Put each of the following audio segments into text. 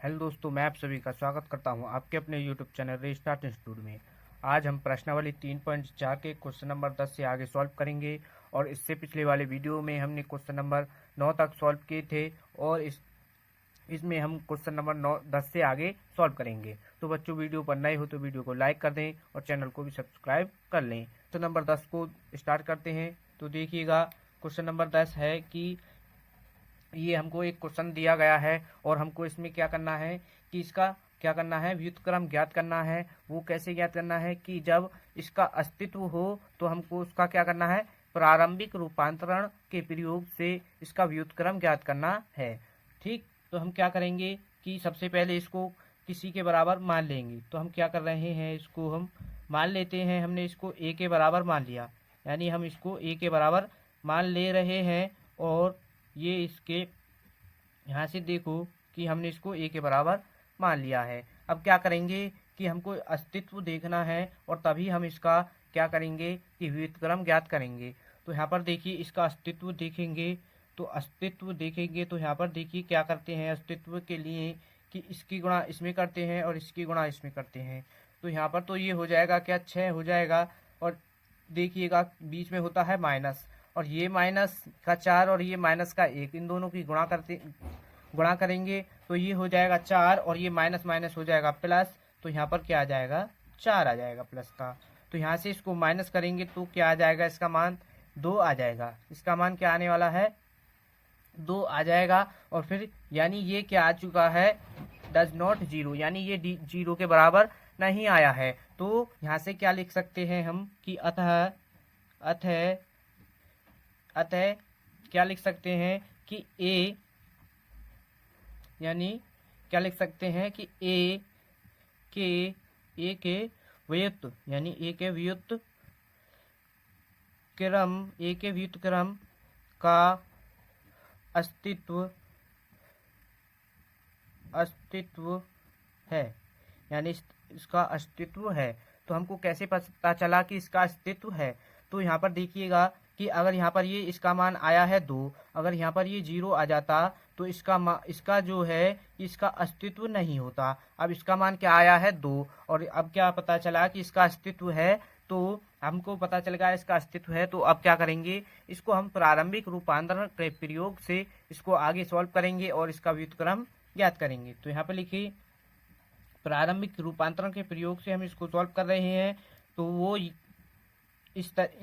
Hello दोस्तों, मैं आप सभी का स्वागत करता हूं आपके अपने यूट्यूब चैनल रीस्टार्ट इंस्टीट्यूट में। आज हम प्रश्नावली 3.4 के क्वेश्चन नंबर 10 से आगे सॉल्व करेंगे। और इससे पिछले वाले वीडियो में हमने क्वेश्चन नंबर 9 तक सॉल्व किए थे और इसमें हम क्वेश्चन नंबर 10 से आगे सॉल्व करेंगे। तो बच्चों, वीडियो पर नए हो तो वीडियो को लाइक कर दें और चैनल को भी सब्सक्राइब कर लें। तो नंबर 10 को स्टार्ट करते हैं। तो देखिएगा, क्वेश्चन नंबर 10 है कि ये हमको एक क्वेश्चन दिया गया है और हमको इसमें क्या करना है कि इसका क्या करना है, व्युत्क्रम ज्ञात करना है। वो कैसे ज्ञात करना है कि जब इसका अस्तित्व हो तो हमको उसका क्या करना है, प्रारंभिक रूपांतरण के प्रयोग से इसका व्युत्क्रम ज्ञात करना है। ठीक, तो हम क्या करेंगे कि सबसे पहले इसको किसी के बराबर मान लेंगे। तो हम क्या कर रहे हैं, इसको हम मान लेते हैं। हमने इसको a के बराबर मान लिया, यानी हम इसको a के बराबर मान ले रहे हैं। और ये इसके यहाँ से देखो कि हमने इसको a के बराबर मान लिया है। अब क्या करेंगे कि हमको अस्तित्व देखना है और तभी हम इसका क्या करेंगे कि व्युत्क्रम ज्ञात करेंगे। तो यहाँ पर देखिए, इसका अस्तित्व देखेंगे तो यहाँ पर देखिए क्या करते हैं अस्तित्व के लिए कि इसकी गुणा इसमें करते हैं और इसकी गुणा इसमें करते हैं। तो यहाँ पर तो ये हो जाएगा क्या, 6 हो जाएगा। और देखिएगा बीच में होता है माइनस, और ये माइनस का 4 और ये माइनस का 1, इन दोनों की गुणा करेंगे तो ये हो जाएगा 4 और ये माइनस माइनस हो जाएगा प्लस। तो यहाँ पर क्या आ जाएगा, 4 आ जाएगा प्लस का। तो यहाँ से इसको माइनस करेंगे तो क्या आ जाएगा, इसका मान 2 आ जाएगा। इसका मान क्या आने वाला है, 2 आ जाएगा। और फिर यानी ये क्या आ चुका है, डज नॉट जीरो, यानी ये जीरो के बराबर नहीं आया है। तो यहाँ से क्या लिख सकते हैं हम कि अतः क्या लिख सकते हैं कि a, यानी क्या लिख सकते हैं कि a के व्युत्क्रम, यानी a के व्युत्क्रम का अस्तित्व है, यानी इसका अस्तित्व है। तो हमको कैसे पता चला कि इसका अस्तित्व है, तो यहाँ पर देखिएगा कि अगर यहाँ पर ये इसका मान आया है 2, अगर यहाँ पर ये 0 आ जाता तो इसका जो है इसका अस्तित्व नहीं होता। अब इसका मान क्या आया है, 2, और अब क्या पता चला कि इसका अस्तित्व है। तो हमको पता चल गया इसका अस्तित्व है। तो अब क्या करेंगे, इसको हम प्रारंभिक रूपांतरण के प्रयोग से इसको आगे सॉल्व करेंगे और इसका व्युत्क्रम ज्ञात करेंगे। तो यहाँ पर लिखिए, प्रारंभिक रूपांतरण के प्रयोग से हम इसको सॉल्व कर रहे हैं। तो वो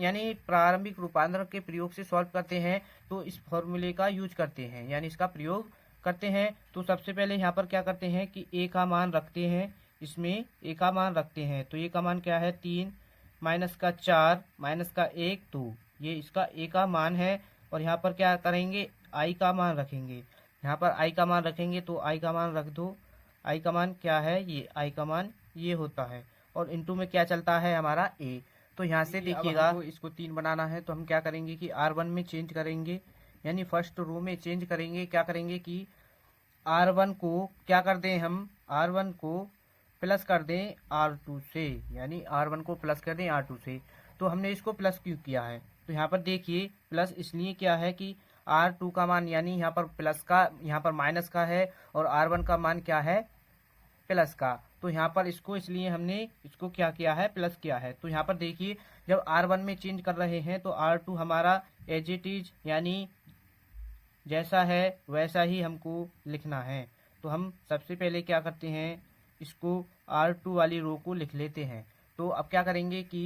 यानी प्रारंभिक रूपांतरण के प्रयोग से सॉल्व करते हैं तो इस फॉर्मूले का यूज करते हैं, यानी इसका प्रयोग करते हैं। तो सबसे पहले यहाँ पर क्या करते हैं कि a का मान रखते हैं, इसमें a का मान रखते हैं। तो a का मान क्या है, 3 माइनस का 4 माइनस का 1, तो ये इसका a का मान है। और यहाँ पर क्या करेंगे, i का मान रखेंगे। यहाँ पर i का मान रखेंगे तो i का मान रख दो। i का मान क्या है, ये i का मान ये होता है। और इनटू में क्या चलता है हमारा a। तो यहाँ से देखिएगा, इसको 3 बनाना है तो हम क्या करेंगे कि R1 में चेंज करेंगे, यानी फर्स्ट रो में चेंज करेंगे। क्या करेंगे कि R1 को क्या कर दें, हम R1 को प्लस कर दें R2 से, यानी R1 को प्लस कर दें R2 से। तो हमने इसको प्लस क्यों किया है, तो यहाँ पर देखिए प्लस इसलिए क्या है कि R2 का मान, यानी यहाँ पर प्लस का, यहाँ पर माइनस का है, और R1 का मान क्या है, प्लस का। तो यहाँ पर इसको इसलिए हमने इसको क्या किया है, प्लस किया है। तो यहाँ पर देखिए, जब R1 में चेंज कर रहे हैं तो R2 हमारा एज इट इज, यानी जैसा है वैसा ही हमको लिखना है। तो हम सबसे पहले क्या करते हैं, इसको R2 वाली रो को लिख लेते हैं। तो अब क्या करेंगे कि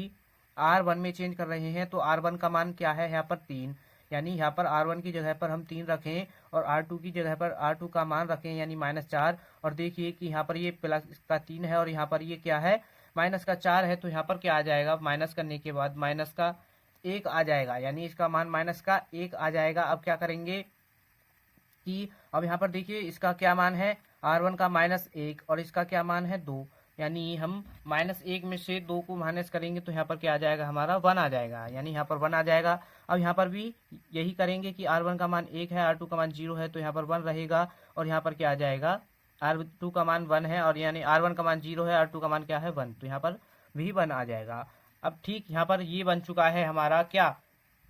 R1 में चेंज कर रहे हैं तो R1 का मान क्या है, यहाँ पर 3, यानी यहाँ पर R1 की जगह पर हम 3 रखें और R2 की जगह पर R2 का मान रखें, यानी -4। और देखिए कि यहाँ पर ये प्लस का 3 है और यहाँ पर ये क्या है, माइनस का 4 है। तो यहाँ पर क्या आ जाएगा, माइनस करने के बाद माइनस का 1 आ जाएगा, यानी इसका मान माइनस का 1 आ जाएगा। अब क्या करेंगे कि अब यहाँ पर देखिए इसका क्या मान है, R1 का -1 और इसका क्या मान है, 2, यानी हम -1 में से 2 को माइनस करेंगे तो यहाँ पर क्या आ जाएगा, हमारा 1 आ जाएगा, यानी यहाँ पर 1 आ जाएगा। अब यहाँ पर भी यही करेंगे कि R1 का मान 1 है, R2 का मान 0 है, तो यहाँ पर 1 रहेगा। और यहाँ पर क्या आ जाएगा, R2 का मान 1 है और यानी R1 का मान 0 है, R2 का मान क्या है, 1, तो यहाँ पर भी 1 आ जाएगा। अब ठीक यहाँ पर ये बन चुका है हमारा क्या,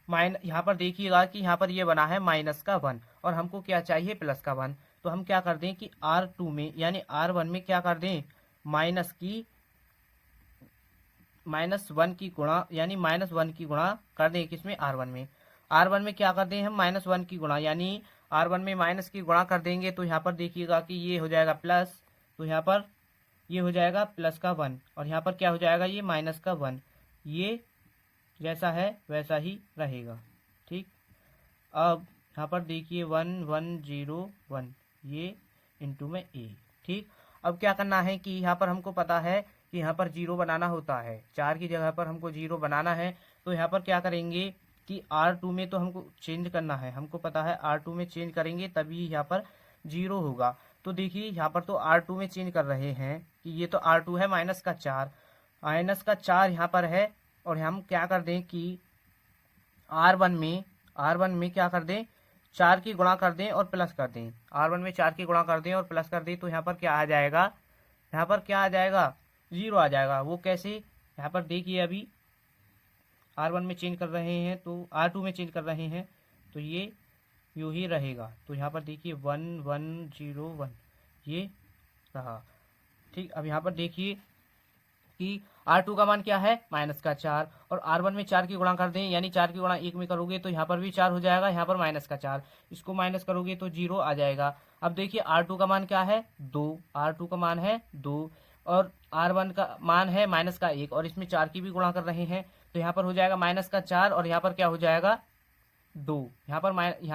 यहाँ पर देखिएगा कि यहाँ पर ये बना है -1 और हमको क्या चाहिए, +1। तो हम क्या कर दें कि R2 में यानी R1 में क्या कर दें, -1 की गुणा यानी -1 की गुणा कर दें किसमें, R1 में। R1 में क्या कर दें हम, -1 की गुणा यानी R1 में माइनस की गुणा कर देंगे तो यहाँ पर देखिएगा कि ये हो जाएगा प्लस, तो यहाँ पर ये हो जाएगा प्लस का 1 और यहाँ पर क्या हो जाएगा, ये माइनस का 1। ये जैसा है वैसा ही रहेगा। ठीक, अब यहाँ पर देखिए 1 1 0 1 ये इंटू में ए। ठीक, अब क्या करना है कि यहाँ पर हमको पता है कि यहाँ पर 0 बनाना होता है, 4 की जगह पर हमको 0 बनाना है। तो यहाँ पर क्या करेंगे कि R2 में तो हमको चेंज करना है, हमको पता है R2 में चेंज करेंगे तभी यहाँ पर 0 होगा। तो देखिए यहाँ पर तो R2 में चेंज कर रहे हैं कि ये तो R2 है -4 यहाँ पर है। और हम क्या कर दें कि R1 में क्या कर दें, 4 की गुणा कर दें और प्लस कर दें। R1 में 4 की गुणा कर दें और प्लस कर दें तो यहाँ पर क्या आ जाएगा, यहाँ पर क्या आ जाएगा, 0 आ जाएगा। वो कैसे, यहाँ पर देखिए अभी R1 में चेंज कर रहे हैं तो R2 में चेंज कर रहे हैं तो ये यूँ ही रहेगा। तो यहाँ पर देखिए 1 1 0 1 ये रहा। ठीक, अब यहाँ पर देखिए कि R2 का मान क्या है, -4 और R1 में 4 की गुणा कर दें यानी 4 की गुणा 1 में करोगे तो यहाँ पर भी 4 हो जाएगा, यहाँ पर -4, इसको माइनस करोगे तो 0 आ जाएगा। अब देखिए R2 का मान क्या है, 2, R2 का मान है 2 और R1 का मान है -1 और इसमें 4 की भी गुणा कर रहे हैं तो यहाँ पर हो जाएगा -4 और यहाँ पर क्या हो जाएगा 2, यहाँ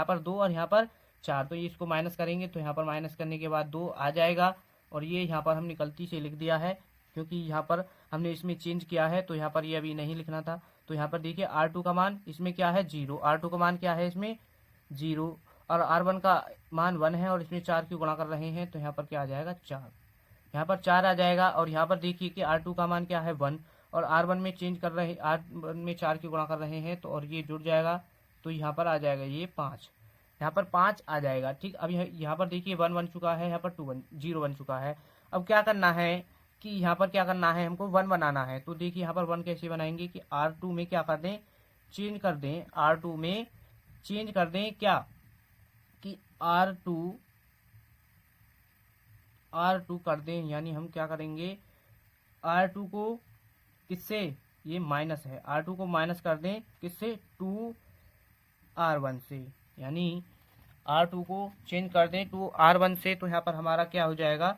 पर 2 और यहाँ पर 4, तो ये इसको माइनस करेंगे तो यहाँ पर माइनस करने के बाद 2 आ जाएगा। और ये यहाँ पर हमने गलती से लिख दिया है क्योंकि यहाँ पर हमने इसमें चेंज किया है तो यहाँ पर ये अभी नहीं लिखना था। तो यहाँ पर देखिए R2 का मान इसमें क्या है 0, R2 का मान क्या है इसमें 0 और R1 का मान 1 है और इसमें 4 की गुणा कर रहे हैं तो यहाँ पर क्या आ जाएगा 4, यहाँ पर 4 आ जाएगा। और यहाँ पर देखिए कि R2 का मान क्या है 1 और R1 में चेंज कर रहे R1 में 4 की गुणा कर रहे हैं तो और ये जुड़ जाएगा तो यहाँ पर आ जाएगा ये 5, यहाँ पर 5 आ जाएगा। ठीक, अब यहाँ पर देखिए 1 बन चुका है, यहाँ पर 0 बन चुका है। अब क्या करना है कि यहाँ पर क्या करना है, हमको 1 बनाना है। तो देखिए यहाँ पर 1 कैसे बनाएंगे कि R2 में क्या कर दें, चेंज कर दें, R2 में चेंज कर दें क्या कि R2 कर दें यानी हम क्या करेंगे R2 को किससे, ये माइनस है, R2 को माइनस कर दें किससे 2R1 से, यानी R2 को चेंज कर दें 2R1 से। तो यहाँ पर हमारा क्या हो जाएगा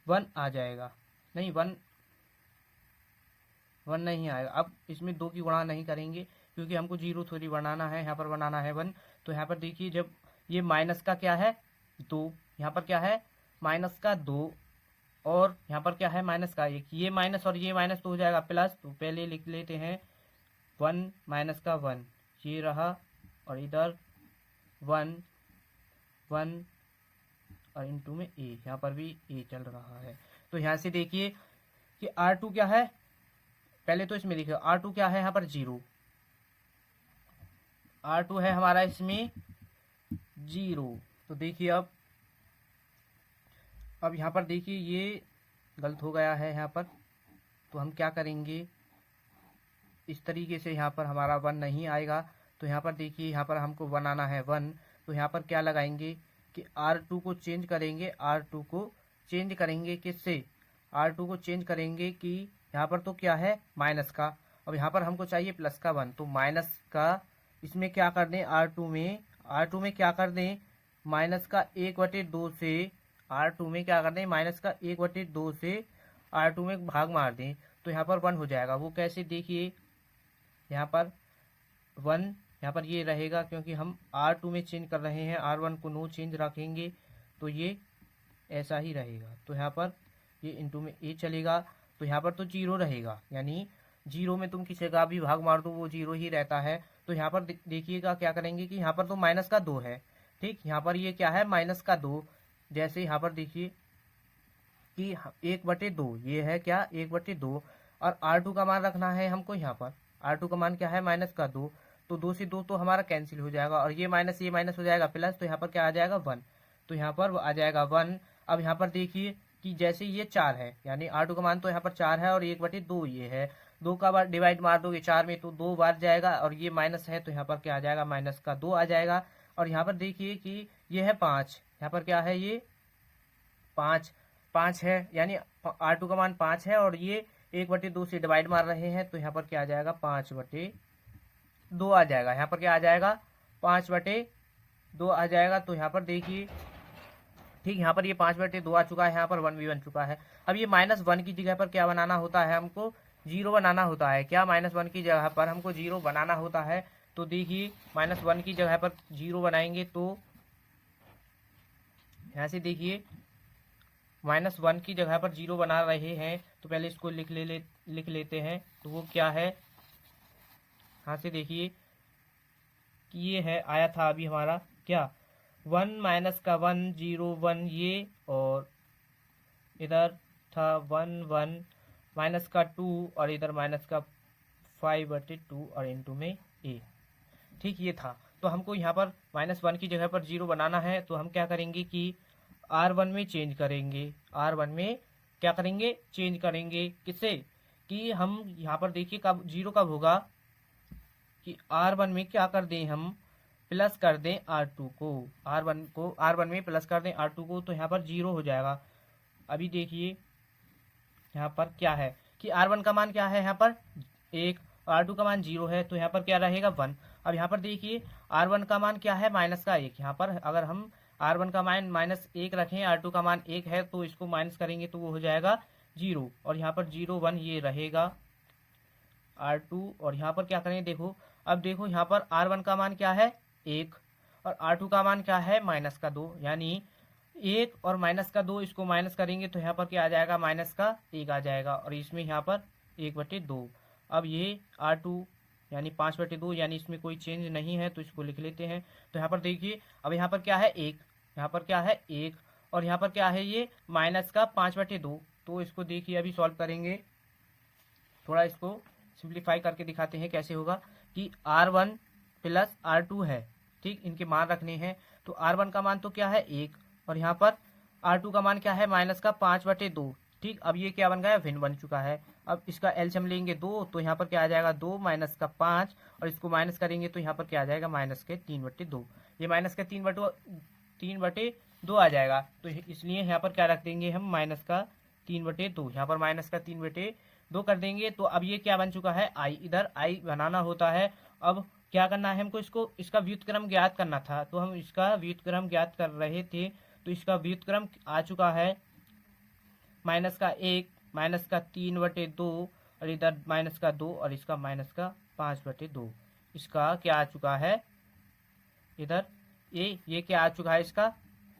1 आ जाएगा, नहीं 1 नहीं आएगा। अब इसमें 2 की गुणा नहीं करेंगे क्योंकि हमको 0 थोड़ी बनाना है, यहाँ पर बनाना है 1। तो यहाँ पर देखिए जब ये माइनस का क्या है 2, यहाँ पर क्या है माइनस का 2 और यहाँ पर क्या है माइनस का 1, ये माइनस और ये माइनस तो हो जाएगा प्लस। तो पहले लिख लेते हैं 1 माइनस का 1 ये रहा और इधर 1 1 और इंटू में ए, यहाँ पर भी ए चल रहा है। तो यहाँ से देखिए कि R2 क्या है, पहले तो इसमें देखिए R2 क्या है, यहाँ पर 0, R2 है हमारा इसमें 0। तो देखिए अब यहाँ पर देखिए ये गलत हो गया है यहाँ पर, तो हम क्या करेंगे इस तरीके से, यहाँ पर हमारा 1 नहीं आएगा। तो यहाँ पर देखिए यहाँ पर हमको बनाना है 1, तो यहाँ पर क्या लगाएंगे कि R2 को चेंज करेंगे, R2 को चेंज करेंगे किससे, R2 को चेंज करेंगे कि यहाँ पर तो क्या है माइनस का, अब यहाँ पर हमको चाहिए प्लस का 1, तो माइनस का इसमें क्या कर दें R2 में क्या कर दें माइनस का 1/2 से, R2 में क्या कर दें माइनस का 1/2 से R2 में भाग मार दें तो यहाँ पर 1 हो जाएगा। वो कैसे, देखिए यहाँ पर 1 यहाँ पर ये रहेगा क्योंकि हम R2 में चेंज कर रहे हैं, R1 को नो चेंज रखेंगे तो ये ऐसा ही रहेगा। तो यहाँ पर ये इंटू में ए चलेगा तो यहाँ पर तो 0 रहेगा, यानी 0 में तुम किसी का भी भाग मार दो वो 0 ही रहता है। तो यहाँ पर देखिएगा क्या करेंगे कि यहाँ पर तो माइनस का 2 है, ठीक, यहाँ पर ये क्या है माइनस का 2, जैसे यहाँ पर देखिए कि 1/2 ये है क्या 1/2 और R2 का मान रखना है हमको, यहाँ पर R2 का मान क्या है माइनस का 2, तो 2 से 2 तो हमारा कैंसिल हो जाएगा और ये माइनस हो जाएगा प्लस, तो यहाँ पर क्या आ जाएगा 1, तो यहाँ पर आ जाएगा 1। अब यहाँ पर देखिए कि जैसे ये 4 है यानी R2 का मान तो यहाँ पर 4 है और 1/2 ये है, 2 का बार डिवाइड मार दोगे 4 में तो 2 बार जाएगा और ये माइनस है तो यहाँ पर क्या आ जाएगा माइनस का 2 आ जाएगा। और यहाँ पर देखिए कि ये है 5, यहाँ पर क्या है, ये 5 है, यानी R2 का मान 5 है और ये 1/2 से डिवाइड मार रहे हैं, तो यहाँ पर क्या आ जाएगा, 5/2 आ जाएगा। यहाँ पर क्या आ जाएगा, 5/2 आ जाएगा। तो यहाँ पर देखिए, ठीक, यहाँ पर ये 5/2 आ चुका है, यहाँ पर 1 भी बन चुका है। अब ये -1 की जगह पर क्या बनाना होता है, हमको 0 बनाना होता है। क्या, -1 की जगह पर हमको 0 बनाना होता है। तो देखिए, -1 की जगह पर 0 बनाएंगे तो यहाँ से देखिए, -1 की जगह पर 0 बना रहे हैं, तो पहले इसको लिख लेते हैं। तो वो क्या है, यहाँ से देखिए कि ये है, आया था अभी हमारा क्या, 1 -1 0 1 ये, और इधर था 1 1 -2 और इधर -5/2 और इनटू में a। ठीक, ये था। तो हमको यहाँ पर -1 की जगह पर 0 बनाना है, तो हम क्या करेंगे कि R1 में चेंज करेंगे। R1 में क्या करेंगे, चेंज करेंगे। किससे, कि हम यहाँ पर देखिए कब 0 कब होगा, कि R1 में क्या कर दें, हम प्लस कर दें R2 को, R1 में प्लस कर दें R2 को, तो यहाँ पर 0 हो जाएगा। अभी देखिए यहाँ पर क्या है कि R1 का मान क्या है, यहाँ पर 1, R2 का मान 0 है, तो यहाँ पर क्या रहेगा, 1। अब यहाँ पर देखिए R1 का मान क्या है, -1। यहाँ पर अगर हम R1 का मान -1 रखें, R2 का मान 1 है, तो इसको माइनस करेंगे तो वो हो जाएगा 0, और यहाँ पर 0 1 ये रहेगा R2। और यहाँ पर क्या करेंगे, देखो, अब देखो यहाँ पर R1 का मान क्या है, 1, और R2 का मान क्या है, -2, यानी 1 और -2, इसको माइनस करेंगे तो यहाँ पर क्या आ जाएगा, -1 आ जाएगा, और इसमें यहाँ पर 1/2। अब ये R2 यानी 5/2, यानी इसमें कोई चेंज नहीं है, तो इसको लिख लेते हैं। तो यहाँ पर देखिए, अब यहाँ पर क्या है, 1, यहाँ पर क्या है 1, और यहाँ पर क्या है, ये -5/2। तो इसको देखिए अभी सॉल्व करेंगे, थोड़ा इसको सिंप्लीफाई करके दिखाते हैं कैसे होगा, कि R1 प्लस R2 है, ठीक, इनके मान रखने हैं। तो R1 का मान तो क्या है, 1, और यहाँ पर R2 का मान क्या है, -5/2। ठीक, अब ये क्या बन गया, भिन्न बन चुका है। अब इसका एलसीएम लेंगे 2, तो यहाँ पर क्या आ जाएगा, 2 -5, और इसको माइनस करेंगे तो यहाँ पर क्या आ जाएगा, -3/2। ये -3/2 आ जाएगा, तो इसलिए यहाँ पर क्या रख देंगे हम, -3/2। यहाँ पर -3/2 कर देंगे। तो अब ये क्या बन चुका है, i, इधर i बनाना होता है। अब क्या करना है हमको, इसका व्युत्क्रम ज्ञात करना था, तो हम इसका व्युत्क्रम ज्ञात कर रहे थे। तो इसका व्युत्क्रम आ चुका है -1 -3/2, और इधर -2, और इसका -5/2। इसका क्या आ चुका है, इधर ये क्या आ चुका है, इसका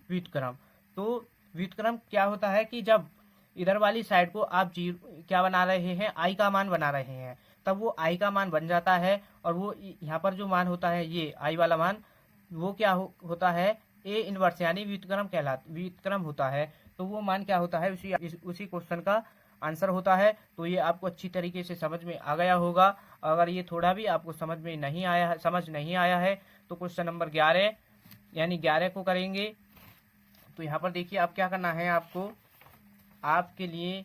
व्युत्क्रम। तो व्युत्क्रम क्या होता है कि जब इधर वाली साइड को आप क्या बना रहे हैं, i का मान बना रहे हैं, तब वो i का मान बन जाता है, और वो यहाँ पर जो मान होता है, ये i वाला मान, वो क्या होता है, a इनवर्स, यानी व्युत्क्रम होता है। तो वो मान क्या होता है, उसी क्वेश्चन का आंसर होता है। तो ये आपको अच्छी तरीके से समझ में आ गया होगा। अगर ये थोड़ा भी आपको समझ नहीं आया है तो क्वेश्चन नंबर 11 यानी 11 को करेंगे। तो यहाँ पर देखिए अब क्या करना है आपको, आपके लिए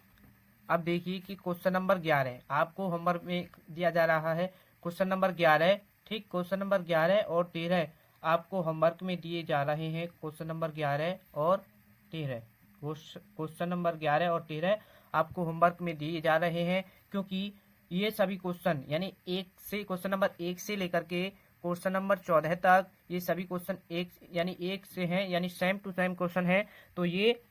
अब देखिए कि क्वेश्चन नंबर 11 आपको होमवर्क में दिया जा रहा है। क्वेश्चन नंबर 11, ठीक, क्वेश्चन नंबर 11 और 13 आपको होमवर्क में दिए जा रहे हैं। क्वेश्चन नंबर 11 और 13, क्वेश्चन नंबर 11 और 13 आपको होमवर्क में दिए जा रहे हैं, क्योंकि ये सभी क्वेश्चन यानी क्वेश्चन नंबर 1 से लेकर के क्वेश्चन नंबर 14 तक ये सभी क्वेश्चन एक से हैं, यानी सेम टू सेम क्वेश्चन है। तो ये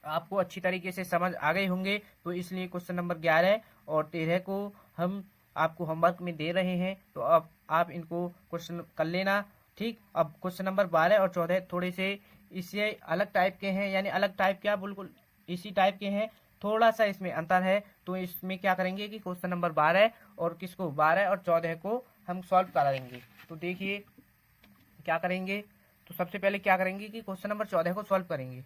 आपको अच्छी तरीके से समझ आ गए होंगे। तो इसलिए क्वेश्चन नंबर 11 और 13 को हम आपको होमवर्क में दे रहे हैं। तो अब आप इनको क्वेश्चन कर लेना, ठीक। अब क्वेश्चन नंबर 12 और 14 थोड़े से इससे अलग टाइप के हैं, यानी अलग टाइप क्या, बिल्कुल इसी टाइप के हैं, थोड़ा सा इसमें अंतर है। तो इसमें क्या करेंगे कि क्वेश्चन नंबर 12 और 12 और 14 को हम सॉल्व कराएंगे। तो देखिए क्या करेंगे, तो सबसे पहले क्या करेंगे कि क्वेश्चन नंबर 14 को सॉल्व करेंगे।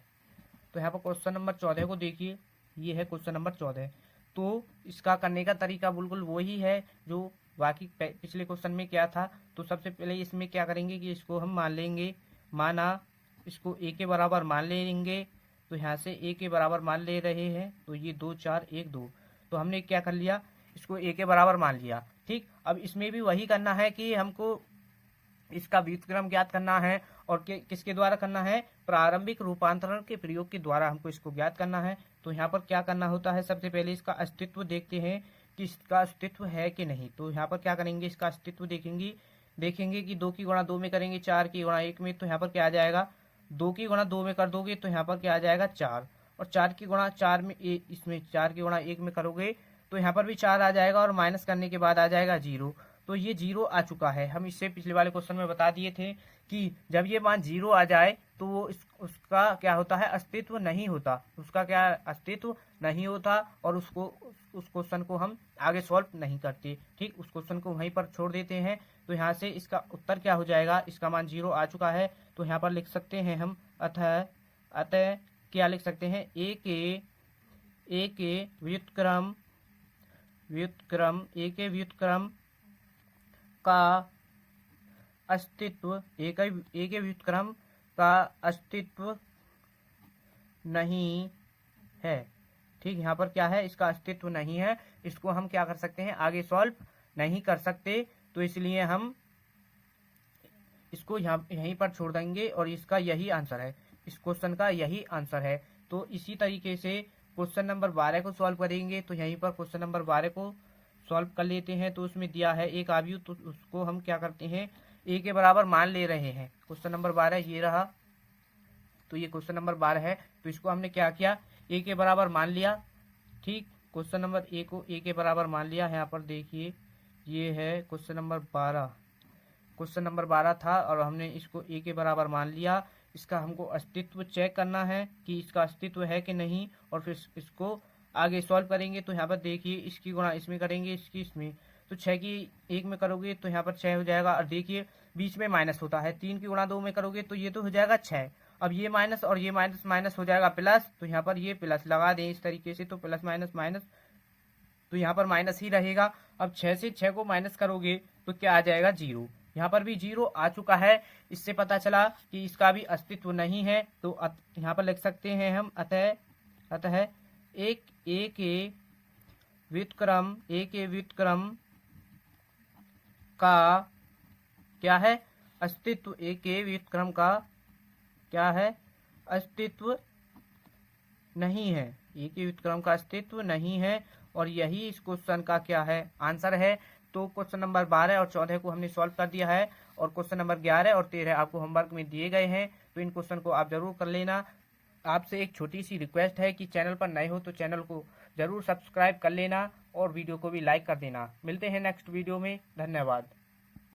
तो यहाँ पर क्वेश्चन नंबर 14 को देखिए, ये है क्वेश्चन नंबर 14। तो इसका करने का तरीका बिल्कुल वही है जो बाकी पिछले क्वेश्चन में क्या था। तो सबसे पहले इसमें क्या करेंगे कि इसको हम मान लेंगे, माना इसको a के बराबर मान लेंगे। तो यहाँ से a के बराबर मान ले रहे हैं, तो ये 2 4 1 2, तो हमने क्या कर लिया, इसको a के बराबर मान लिया, ठीक। अब इसमें भी वही करना है कि हमको इसका व्युत्क्रम ज्ञात करना है और किसके द्वारा करना है, प्रारंभिक रूपांतरण के प्रयोग के द्वारा हमको इसको ज्ञात करना है। तो यहाँ पर क्या करना होता है, सबसे पहले इसका अस्तित्व देखते हैं कि इसका अस्तित्व है कि नहीं। तो यहाँ पर क्या करेंगे, इसका अस्तित्व देखेंगे कि 2 की गुणा 2 में करेंगे, 4 की गुणा 1 में, तो यहाँ पर क्या आ जाएगा, 2 की गुणा 2 में कर दोगे तो यहाँ पर क्या आ जाएगा 4, और 4 की गुणा 4 में इसमें 4 की गुणा 1 में करोगे तो यहाँ पर भी 4 आ जाएगा, और माइनस करने के बाद आ जाएगा 0। तो ये 0 आ चुका है। हम इससे पिछले वाले क्वेश्चन में बता दिए थे कि जब ये मान 0 आ जाए तो वो उसका क्या होता है, अस्तित्व नहीं होता, उसका क्या अस्तित्व नहीं होता, और उस क्वेश्चन को हम आगे सॉल्व नहीं करते। ठीक, उस क्वेश्चन को वहीं पर छोड़ देते हैं। तो यहाँ से इसका उत्तर क्या हो जाएगा, इसका मान 0 आ चुका है, तो यहाँ पर लिख सकते हैं हम अतः क्या लिख सकते हैं, ए के व्युत्क्रम का अस्तित्व नहीं है। ठीक, यहाँ पर क्या है, इसका अस्तित्व नहीं है, इसको हम क्या कर सकते हैं, आगे सॉल्व नहीं कर सकते, तो इसलिए हम इसको यहीं पर छोड़ देंगे, और इसका यही आंसर है, इस क्वेश्चन का यही आंसर है। तो इसी तरीके से क्वेश्चन नंबर 12 को सॉल्व करेंगे। तो यहीं पर क्वेश्चन नंबर 12 को सॉल्व कर लेते हैं। तो उसमें दिया है एक अवयव, तो उसको हम क्या करते हैं, ए के बराबर मान ले रहे हैं। क्वेश्चन नंबर 12 ये रहा, तो ये क्वेश्चन नंबर 12 है, तो इसको हमने क्या किया, ए के बराबर मान लिया। ठीक, क्वेश्चन नंबर ए को ए के बराबर मान लिया। यहाँ पर देखिए ये है क्वेश्चन नंबर 12 था, और हमने इसको ए के बराबर मान लिया। इसका हमको अस्तित्व चेक करना है कि इसका अस्तित्व है कि नहीं, और फिर इसको आगे सॉल्व करेंगे। तो यहाँ पर देखिए इसकी गुणा इसमें करेंगे, इसकी इसमें, तो 6 की 1 में करोगे तो यहाँ पर 6 हो जाएगा, और देखिए बीच में माइनस होता है, 3 की गुणा 2 में करोगे तो ये तो हो जाएगा 6। अब ये माइनस और ये माइनस हो जाएगा प्लस, तो यहाँ पर ये प्लस लगा दें इस तरीके से, तो प्लस माइनस माइनस, तो यहाँ पर माइनस ही रहेगा। अब 6 से 6 को माइनस करोगे तो क्या आ जाएगा 0। यहाँ पर भी 0 आ चुका है। इससे पता चला कि इसका भी अस्तित्व नहीं है। तो यहाँ पर लिख सकते हैं हम अतः एक ए के व्युत्क्रम का क्या है, अस्तित्व, ए के व्युत्क्रम का क्या है, अस्तित्व नहीं है, ए के व्युत्क्रम का अस्तित्व नहीं है, और यही इस क्वेश्चन का क्या है, आंसर है। तो क्वेश्चन नंबर 12 और 14 को हमने सॉल्व कर दिया है, और क्वेश्चन नंबर 11 और 13 आपको होमवर्क में दिए गए हैं। तो इन क्वेश्चन को आप जरूर कर लेना। आपसे एक छोटी सी रिक्वेस्ट है कि चैनल पर नए हो तो चैनल को जरूर सब्सक्राइब कर लेना, और वीडियो को भी लाइक कर देना। मिलते हैं नेक्स्ट वीडियो में, धन्यवाद।